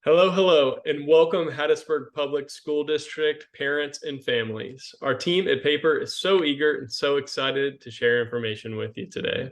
Hello, and welcome Hattiesburg Public School District parents and families. Our team at Paper is so eager and so excited to share information with you today.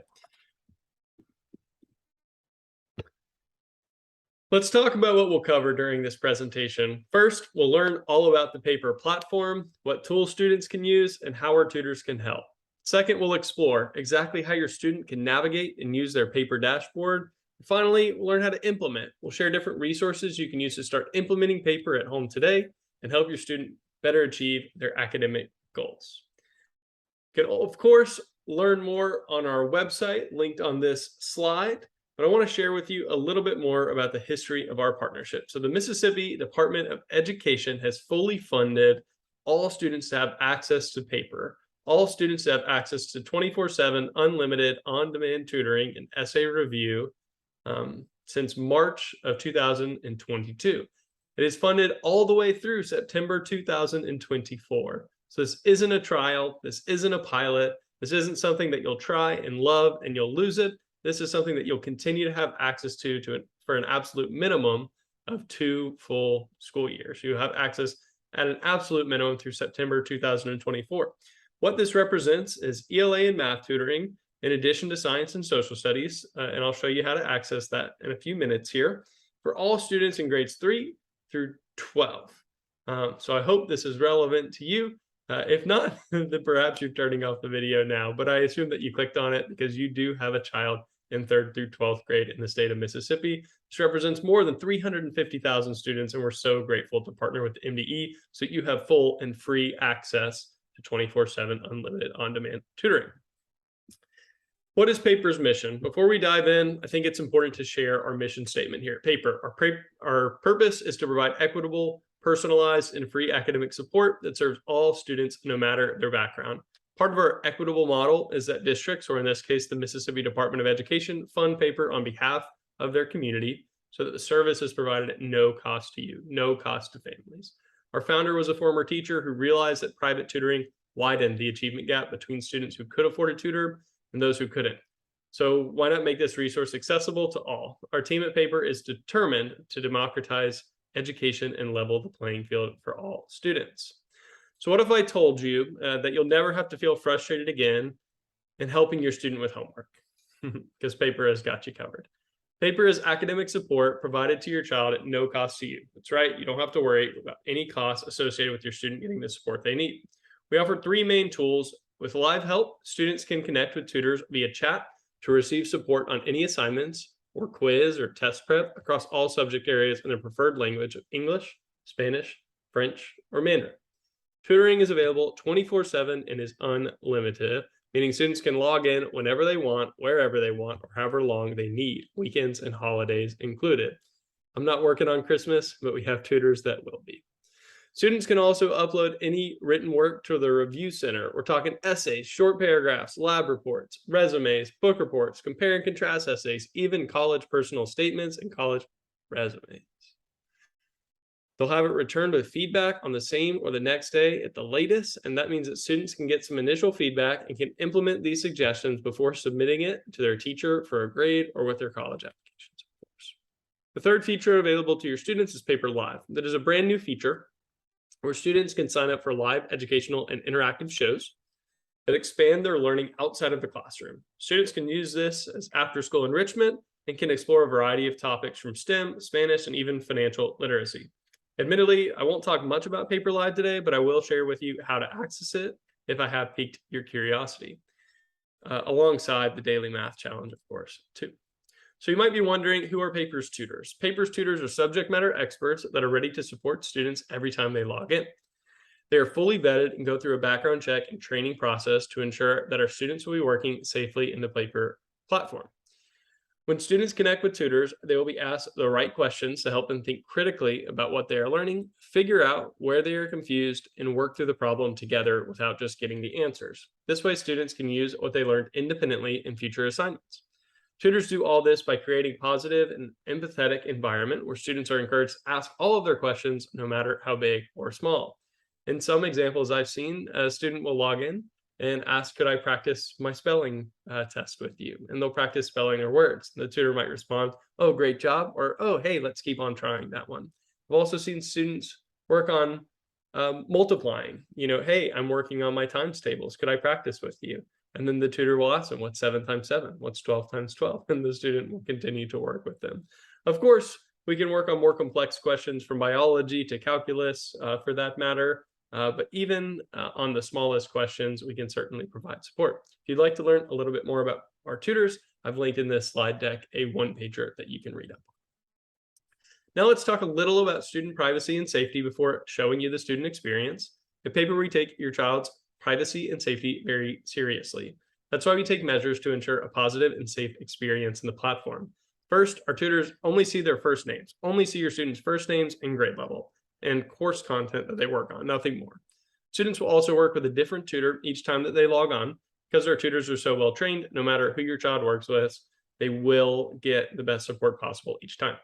Let's talk about what we'll cover during this presentation. First, we'll learn all about the Paper platform, what tools students can use, and how our tutors can help. Second, we'll explore exactly how your student can navigate and use their Paper dashboard. Finally, we'll learn how to implement. We'll share different resources you can use to start implementing Paper at home today and help your student better achieve their academic goals. You can, of course, learn more on our website linked on this slide, but I want to share with you a little bit more about the history of our partnership. So the Mississippi Department of Education has fully funded all students to have access to Paper, all students to have access to 24/7 unlimited on-demand tutoring and essay review since March of 2022. It is funded all the way through September 2024. So this isn't a trial. This isn't a pilot. This isn't something that you'll try and love and you'll lose it. This is something that you'll continue to have access to for an absolute minimum of 2 full school years. You have access at an absolute minimum through September 2024. What this represents is ELA and math tutoring, in addition to science and social studies, and I'll show you how to access that in a few minutes here, for all students in grades 3 through 12. So I hope this is relevant to you. If not, then perhaps you're turning off the video now, but I assume that you clicked on it because you do have a child in 3rd through 12th grade in the state of Mississippi. This represents more than 350,000 students, and we're so grateful to partner with the MDE so you have full and free access to 24/7 unlimited on-demand tutoring. What is Paper's mission? Before we dive in, I think it's important to share our mission statement here at Paper. Our purpose is to provide equitable, personalized, and free academic support that serves all students no matter their background. Part of our equitable model is that districts, or in this case, the Mississippi Department of Education, fund Paper on behalf of their community so that the service is provided at no cost to you, no cost to families. Our founder was a former teacher who realized that private tutoring widened the achievement gap between students who could afford a tutor and those who couldn't. So why not make this resource accessible to all? Our team at Paper is determined to democratize education and level the playing field for all students. So what if I told you that you'll never have to feel frustrated again in helping your student with homework? Because Paper has got you covered. Paper is academic support provided to your child at no cost to you. That's right. You don't have to worry about any costs associated with your student getting the support they need. We offer 3 main tools. With live help, students can connect with tutors via chat to receive support on any assignments or quiz or test prep across all subject areas in their preferred language of English, Spanish, French, or Mandarin. Tutoring is available 24/7 and is unlimited, meaning students can log in whenever they want, wherever they want, or however long they need, weekends and holidays included. I'm not working on Christmas, but we have tutors that will be. Students can also upload any written work to the review center. We're talking essays, short paragraphs, lab reports, resumes, book reports, compare and contrast essays, even college personal statements and college resumes. They'll have it returned with feedback on the same or the next day at the latest, and that means that students can get some initial feedback and can implement these suggestions before submitting it to their teacher for a grade or with their college applications, of course. The third feature available to your students is Paper Live. That is a brand new feature where students can sign up for live educational and interactive shows that expand their learning outside of the classroom. Students can use this as after-school enrichment and can explore a variety of topics from STEM, Spanish, and even financial literacy. Admittedly, I won't talk much about Paper Live today, but I will share with you how to access it if I have piqued your curiosity, alongside the daily math challenge, of course, too. So you might be wondering, who are Paper's tutors? Paper's tutors are subject matter experts that are ready to support students every time they log in. They are fully vetted and go through a background check and training process to ensure that our students will be working safely in the Paper platform. When students connect with tutors, they will be asked the right questions to help them think critically about what they are learning, figure out where they are confused, and work through the problem together without just getting the answers. This way, students can use what they learned independently in future assignments. Tutors do all this by creating a positive and empathetic environment where students are encouraged to ask all of their questions, no matter how big or small. In some examples I've seen, a student will log in and ask, could I practice my spelling test with you? And they'll practice spelling their words. The tutor might respond, oh, great job, or oh, hey, let's keep on trying that one. I've also seen students work on multiplying. Hey, I'm working on my times tables. Could I practice with you? And then the tutor will ask them, what's 7 times 7? What's 12 times 12? And the student will continue to work with them. Of course, we can work on more complex questions from biology to calculus for that matter. But even on the smallest questions, we can certainly provide support. If you'd like to learn a little bit more about our tutors, I've linked in this slide deck a one-pager that you can read up. Now let's talk a little about student privacy and safety before showing you the student experience. At Paper, we take your child's privacy and safety very seriously. That's why we take measures to ensure a positive and safe experience in the platform. First, our tutors only see their first names, only see your students' first names and grade level, and course content that they work on, nothing more. Students will also work with a different tutor each time that they log on. Because our tutors are so well trained, no matter who your child works with, they will get the best support possible each time.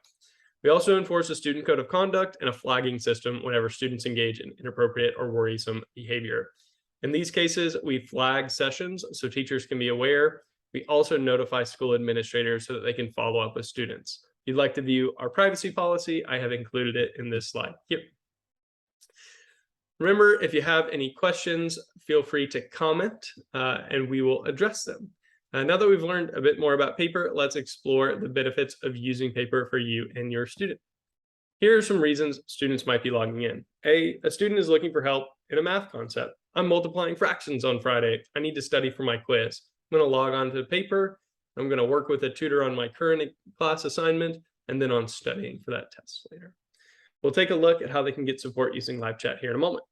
We also enforce a student code of conduct and a flagging system whenever students engage in inappropriate or worrisome behavior. In these cases, we flag sessions so teachers can be aware. We also notify school administrators so that they can follow up with students. If you'd like to view our privacy policy, I have included it in this slide here. Remember, if you have any questions, feel free to comment and we will address them. Now that we've learned a bit more about Paper, let's explore the benefits of using Paper for you and your student. Here are some reasons students might be logging in. A student is looking for help in a math concept. I'm multiplying fractions on Friday. I need to study for my quiz. I'm going to log on to Paper. I'm going to work with a tutor on my current class assignment and then on studying for that test later. We'll take a look at how they can get support using live chat here in a moment.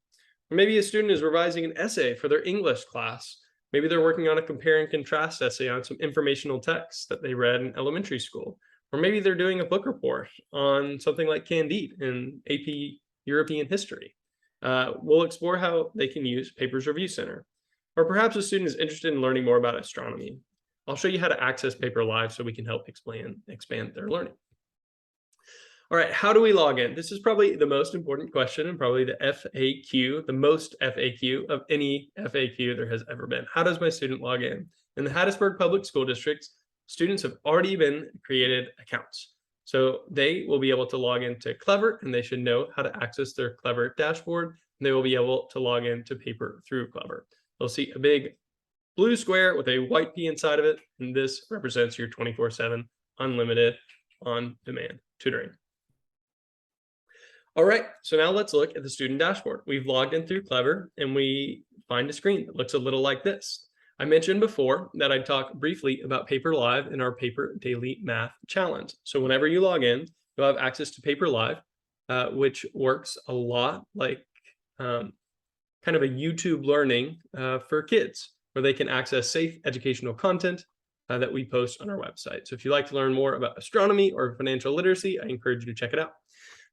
Or maybe a student is revising an essay for their English class. Maybe they're working on a compare and contrast essay on some informational texts that they read in elementary school. Or maybe they're doing a book report on something like Candide in AP European history. We'll explore how they can use Paper's Review Center. Or perhaps a student is interested in learning more about astronomy. I'll show you how to access Paper Live so we can help expand their learning. All right, how do we log in? This is probably the most important question and probably the FAQ, the most FAQ of any FAQ there has ever been. How does my student log in? In the Hattiesburg Public School Districts, students have already been created accounts. So they will be able to log into Clever and they should know how to access their Clever dashboard. And they will be able to log into Paper through Clever. They'll see a big blue square with a white P inside of it. And this represents your 24/7 unlimited on-demand tutoring. All right, so now let's look at the student dashboard. We've logged in through Clever and we find a screen that looks a little like this. I mentioned before that I'd talk briefly about Paper Live in our Paper Daily Math Challenge. So whenever you log in, you'll have access to Paper Live, which works a lot like kind of a YouTube learning for kids, where they can access safe educational content that we post on our website. So if you'd like to learn more about astronomy or financial literacy, I encourage you to check it out.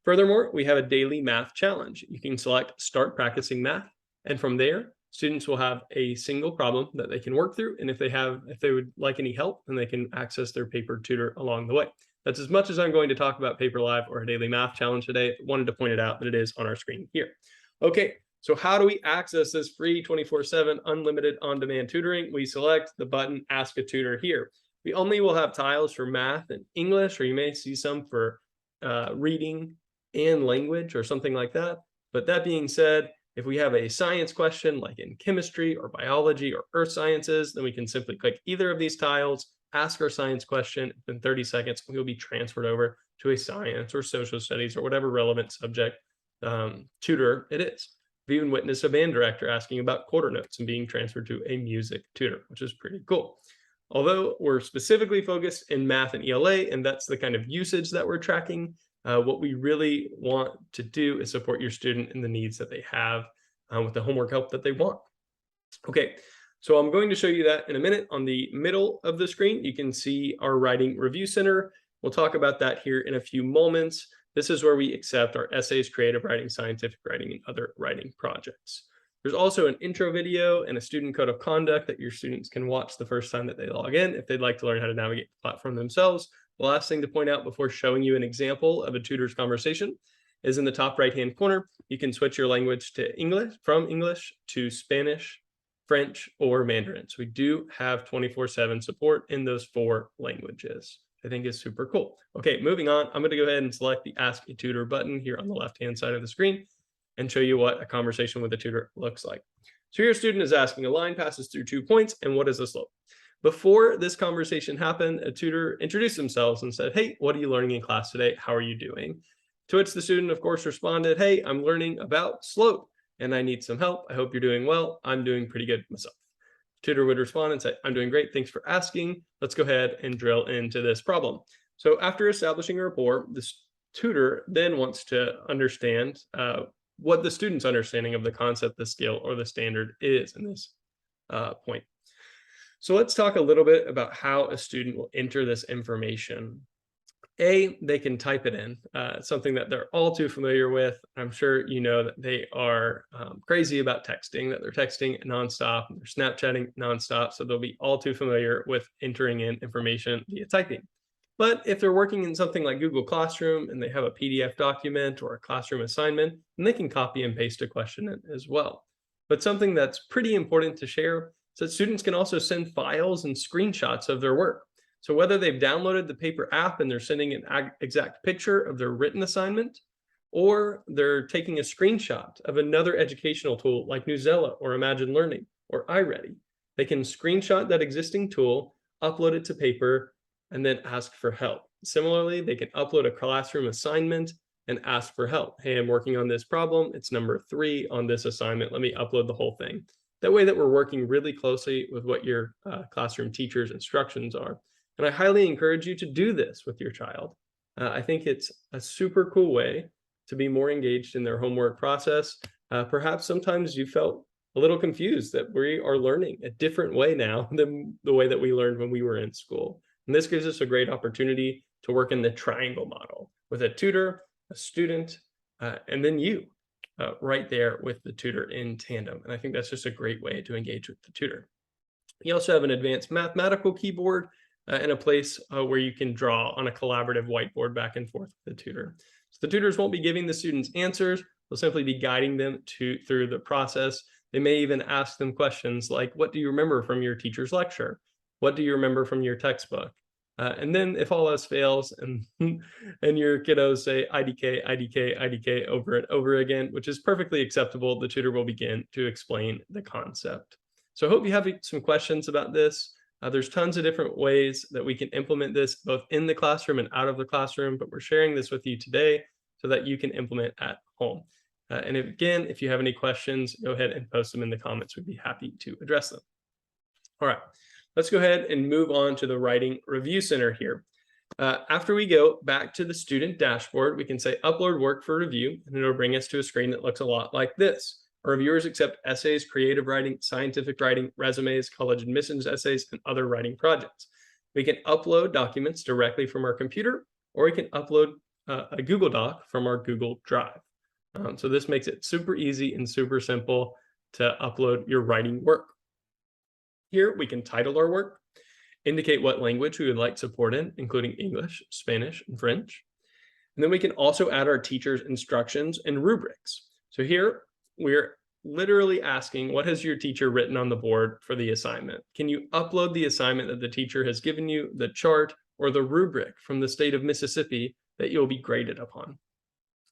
Furthermore, we have a daily math challenge. You can select Start Practicing Math, and from there, students will have a single problem that they can work through. And if they would like any help, then they can access their Paper tutor along the way. That's as much as I'm going to talk about Paper Live or a daily math challenge today. I wanted to point it out that it is on our screen here. Okay, so how do we access this free 24/7 unlimited on-demand tutoring? We select the button Ask a Tutor here. We only will have tiles for math and English, or you may see some for reading and language or something like that. But that being said, if we have a science question like in chemistry or biology or earth sciences, then we can simply click either of these tiles, ask our science question. In 30 seconds, we will be transferred over to a science or social studies or whatever relevant subject tutor it is. We even witnessed a band director asking about quarter notes and being transferred to a music tutor, which is pretty cool. Although we're specifically focused in math and ELA, and that's the kind of usage that we're tracking, what we really want to do is support your student in the needs that they have with the homework help that they want. Okay, so I'm going to show you that in a minute. On the middle of the screen, you can see our Writing Review Center. We'll talk about that here in a few moments. This is where we accept our essays, creative writing, scientific writing, and other writing projects. There's also an intro video and a student code of conduct that your students can watch the first time that they log in if they'd like to learn how to navigate the platform themselves. The last thing to point out before showing you an example of a tutor's conversation is in the top right-hand corner. You can switch your language to English, from English to Spanish, French, or Mandarin. So we do have 24/7 support in those 4 languages. I think is super cool. Okay, moving on, I'm going to go ahead and select the Ask a Tutor button here on the left-hand side of the screen and show you what a conversation with a tutor looks like. So here a student is asking, a line passes through 2 points, and what is the slope? Before this conversation happened, a tutor introduced themselves and said, hey, what are you learning in class today? How are you doing? To which the student, of course, responded, hey, I'm learning about slope and I need some help. I hope you're doing well. I'm doing pretty good myself. Tutor would respond and say, I'm doing great. Thanks for asking. Let's go ahead and drill into this problem. So after establishing a rapport, this tutor then wants to understand what the student's understanding of the concept, the skill, or the standard is in this point. So let's talk a little bit about how a student will enter this information. They can type it in, something that they're all too familiar with. I'm sure you know that they are crazy about texting, that they're texting nonstop, they're Snapchatting nonstop, so they'll be all too familiar with entering in information via typing. But if they're working in something like Google Classroom and they have a PDF document or a classroom assignment, then they can copy and paste a question in as well. But something that's pretty important to share is that students can also send files and screenshots of their work. So whether they've downloaded the paper app and they're sending an exact picture of their written assignment, or they're taking a screenshot of another educational tool like Newsela or Imagine Learning or iReady, they can screenshot that existing tool, upload it to paper, and then ask for help. Similarly, they can upload a classroom assignment and ask for help. Hey, I'm working on this problem. It's number 3 on this assignment. Let me upload the whole thing. That way that we're working really closely with what your classroom teacher's instructions are. And I highly encourage you to do this with your child. I think it's a super cool way to be more engaged in their homework process. Perhaps sometimes you felt a little confused that we are learning a different way now than the way that we learned when we were in school. And this gives us a great opportunity to work in the triangle model with a tutor, a student, and then you right there with the tutor in tandem. And I think that's just a great way to engage with the tutor. You also have an advanced mathematical keyboard and a place where you can draw on a collaborative whiteboard back and forth with the tutor. So the tutors won't be giving the students answers. They'll simply be guiding them through the process. They may even ask them questions like, what do you remember from your teacher's lecture? What do you remember from your textbook? And then if all else fails and your kiddos say IDK, IDK, IDK over and over again, which is perfectly acceptable, the tutor will begin to explain the concept. So I hope you have some questions about this. There's tons of different ways that we can implement this both in the classroom and out of the classroom, but we're sharing this with you today so that you can implement at home. And if you have any questions, go ahead and post them in the comments. We'd be happy to address them. All right, let's go ahead and move on to the Writing Review Center here. After we go back to the student dashboard, we can say upload work for review, and it'll bring us to a screen that looks a lot like this. Our reviewers accept essays, creative writing, scientific writing, resumes, college admissions essays, and other writing projects. We can upload documents directly from our computer, or we can upload a Google Doc from our Google Drive. So this makes it super easy and super simple to upload your writing work. Here we can title our work, indicate what language we would like support in, including English, Spanish, and French. And then we can also add our teacher's instructions and rubrics. So here we're literally asking, what has your teacher written on the board for the assignment? Can you upload the assignment that the teacher has given you, the chart, or the rubric from the state of Mississippi that you'll be graded upon?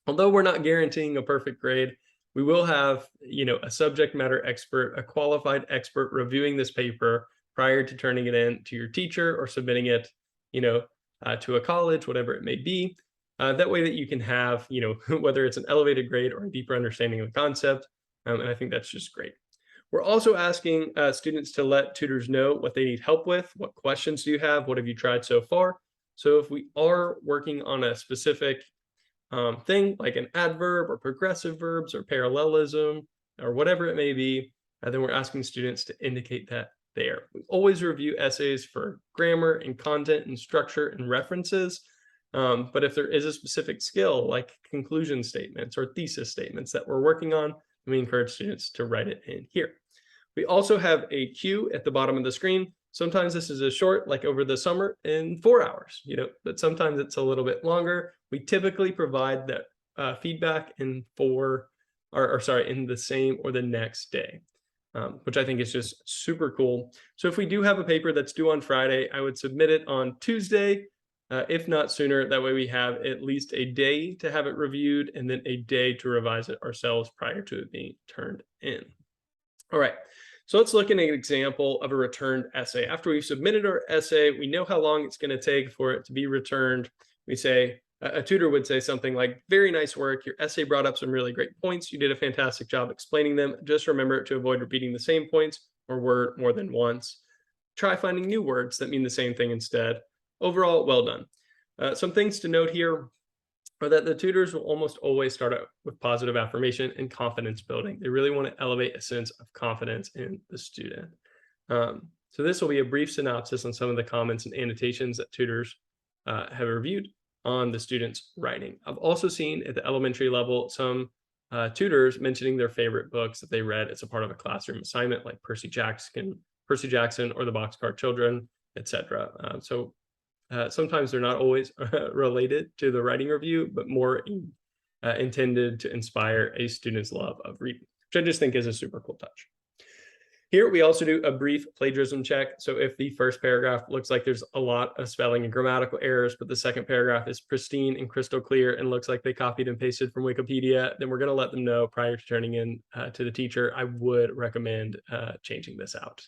Although we're not guaranteeing a perfect grade, we will have, a subject matter expert, a qualified expert reviewing this paper prior to turning it in to your teacher or submitting it, to a college, whatever it may be. That way that you can have, whether it's an elevated grade or a deeper understanding of the concept. And I think that's just great. We're also asking students to let tutors know what they need help with. What questions do you have? What have you tried so far? So if we are working on a specific thing like an adverb or progressive verbs or parallelism or whatever it may be, then we're asking students to indicate that there. We always review essays for grammar and content and structure and references. But if there is a specific skill like conclusion statements or thesis statements that we're working on, we encourage students to write it in here. We also have a queue at the bottom of the screen. Sometimes this is as short, like over the summer, in 4 hours, but sometimes it's a little bit longer. We typically provide that feedback in the same or the next day. which I think is just super cool. So if we do have a paper that's due on Friday, I would submit it on Tuesday, if not sooner. That way we have at least a day to have it reviewed and then a day to revise it ourselves prior to it being turned in. All right, so let's look at an example of a returned essay. After we've submitted our essay, we know how long it's going to take for it to be returned. We say, a tutor would say something like, very nice work. Your essay brought up some really great points. You did a fantastic job explaining them. Just remember to avoid repeating the same points or word more than once. Try finding new words that mean the same thing instead. Overall, well done. Some things to note here are that the tutors will almost always start out with positive affirmation and confidence building. They really want to elevate a sense of confidence in the student. So this will be a brief synopsis on some of the comments and annotations that tutors have reviewed on the students' writing. I've also seen at the elementary level some tutors mentioning their favorite books that they read as a part of a classroom assignment, like Percy Jackson or the Boxcar Children, etc. Sometimes they're not always related to the writing review, but more intended to inspire a student's love of reading, which I just think is a super cool touch. Here, we also do a brief plagiarism check. So if the first paragraph looks like there's a lot of spelling and grammatical errors, but the second paragraph is pristine and crystal clear and looks like they copied and pasted from Wikipedia, then we're going to let them know prior to turning in to the teacher. I would recommend changing this out.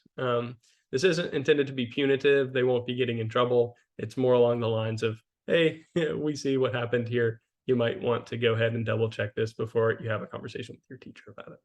This isn't intended to be punitive. They won't be getting in trouble. It's more along the lines of, hey, we see what happened here. You might want to go ahead and double check this before you have a conversation with your teacher about it.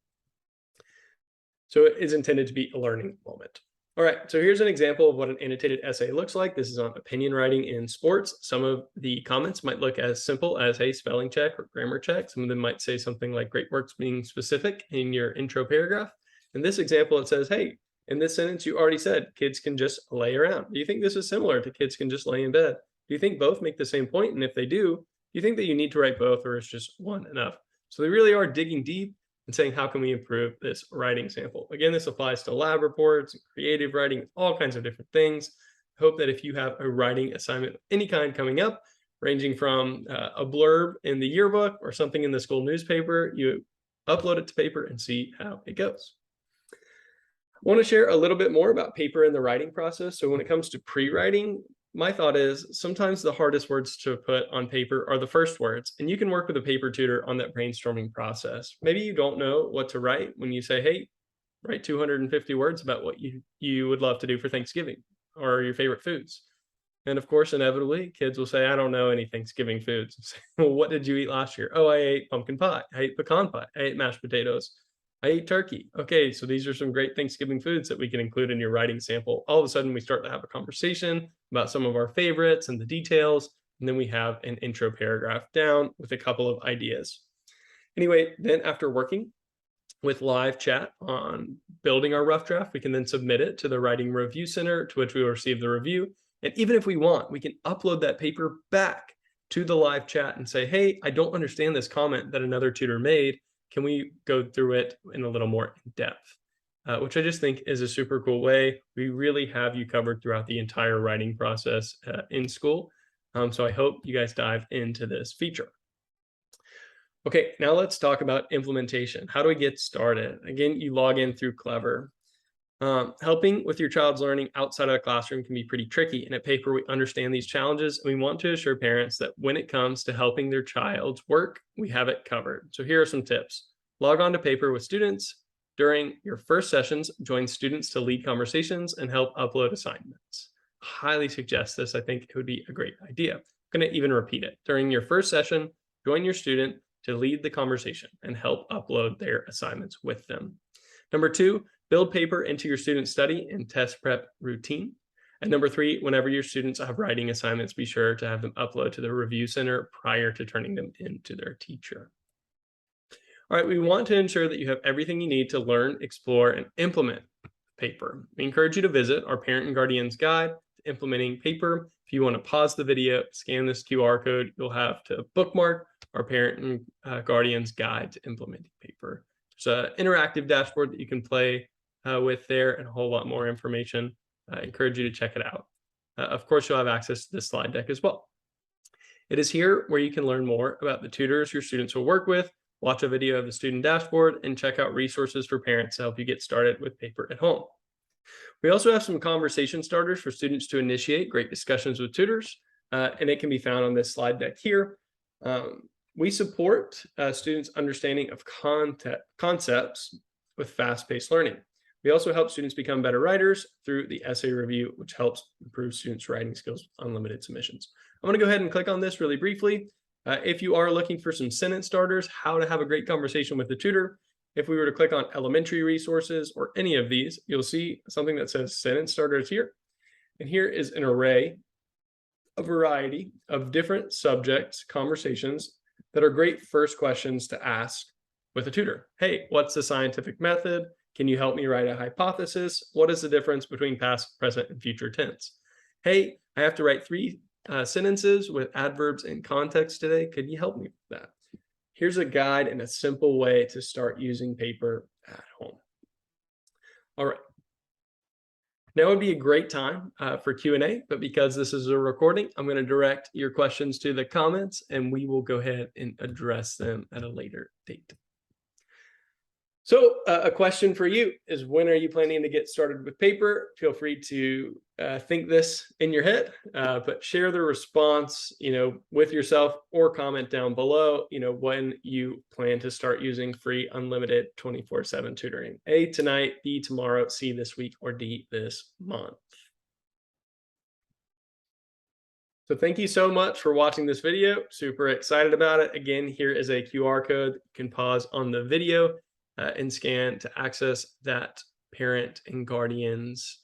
So it is intended to be a learning moment. All right, so here's an example of what an annotated essay looks like. This is on opinion writing in sports. Some of the comments might look as simple as, hey, spelling check or grammar check. Some of them might say something like great works being specific in your intro paragraph. In this example, it says, hey, in this sentence, you already said kids can just lay around. Do you think this is similar to kids can just lay in bed? Do you think both make the same point? And if they do you think that you need to write both, or is just one enough? So they really are digging deep and saying, how can we improve this writing sample? Again, this applies to lab reports, creative writing, all kinds of different things. I hope that if you have a writing assignment of any kind coming up, ranging from a blurb in the yearbook or something in the school newspaper, you upload it to paper and see how it goes. I want to share a little bit more about paper in the writing process. So when it comes to pre-writing, my thought is sometimes the hardest words to put on paper are the first words, and you can work with a paper tutor on that brainstorming process. Maybe you don't know what to write when you say, hey, write 250 words about what you would love to do for Thanksgiving or your favorite foods. And of course, inevitably, kids will say, I don't know any Thanksgiving foods. Well, what did you eat last year? Oh, I ate pumpkin pie. I ate pecan pie. I ate mashed potatoes. I ate turkey. Okay, so these are some great Thanksgiving foods that we can include in your writing sample. All of a sudden, we start to have a conversation about some of our favorites and the details, and then we have an intro paragraph down with a couple of ideas. Anyway, then after working with live chat on building our rough draft, we can then submit it to the Writing Review Center, to which we will receive the review. And even if we want, we can upload that paper back to the live chat and say, hey, I don't understand this comment that another tutor made. Can we go through it in a little more in depth? Which I just think is a super cool way. We really have you covered throughout the entire writing process in school. So I hope you guys dive into this feature. Okay, now let's talk about implementation. How do we get started? Again, you log in through Clever. Helping with your child's learning outside of the classroom can be pretty tricky. And at Paper, we understand these challenges, and we want to assure parents that when it comes to helping their child's work, we have it covered. So here are some tips. Log on to Paper with students. During your first sessions, join students to lead conversations and help upload assignments. Highly suggest this. I think it would be a great idea. I'm going to even repeat it. During your first session, join your student to lead the conversation and help upload their assignments with them. Number 2, build Paper into your student study and test prep routine. And number 3, whenever your students have writing assignments, be sure to have them upload to the review center prior to turning them in to their teacher. All right, we want to ensure that you have everything you need to learn, explore, and implement Paper. We encourage you to visit our Parent and Guardian's Guide to Implementing Paper. If you want to pause the video, scan this QR code, you'll have to bookmark our Parent and Guardian's Guide to Implementing Paper. There's an interactive dashboard that you can play with there and a whole lot more information. I encourage you to check it out. Of course, you'll have access to this slide deck as well. It is here where you can learn more about the tutors your students will work with, watch a video of the student dashboard, and check out resources for parents to help you get started with paper at home. We also have some conversation starters for students to initiate great discussions with tutors, and it can be found on this slide deck here. We support students' understanding of concepts with fast-paced learning. We also help students become better writers through the essay review, which helps improve students' writing skills with unlimited submissions. I'm going to go ahead and click on this really briefly. If you are looking for some sentence starters, how to have a great conversation with the tutor, if we were to click on elementary resources or any of these, you'll see something that says sentence starters here. And here is an array, a variety of different subjects, conversations that are great first questions to ask with a tutor. Hey, what's the scientific method? Can you help me write a hypothesis? What is the difference between past, present, and future tense? Hey, I have to write 3 sentences with adverbs and context today. Could you help me with that? Here's a guide and a simple way to start using paper at home. All right. Now would be a great time for Q&A, but because this is a recording, I'm going to direct your questions to the comments and we will go ahead and address them at a later date. So a question for you is, when are you planning to get started with paper? Feel free to think this in your head, but share the response, with yourself, or comment down below, when you plan to start using free unlimited 24/7 tutoring. A, tonight; B, tomorrow; C, this week; or D, this month. So thank you so much for watching this video. Super excited about it. Again, here is a QR code. You can pause on the video and scan to access that parent and guardian's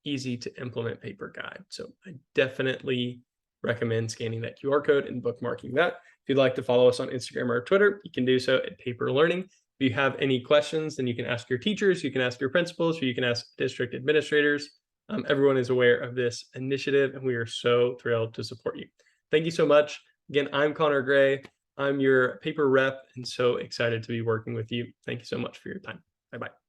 easy to implement paper guide. So I definitely recommend scanning that QR code and bookmarking that. If you'd like to follow us on Instagram or Twitter, you can do so at Paper Learning. If you have any questions, then you can ask your teachers, you can ask your principals, or you can ask district administrators. Everyone is aware of this initiative, and we are so thrilled to support you. Thank you so much. Again, I'm Connor Gray. I'm your paper rep, and so excited to be working with you. Thank you so much for your time. Bye-bye.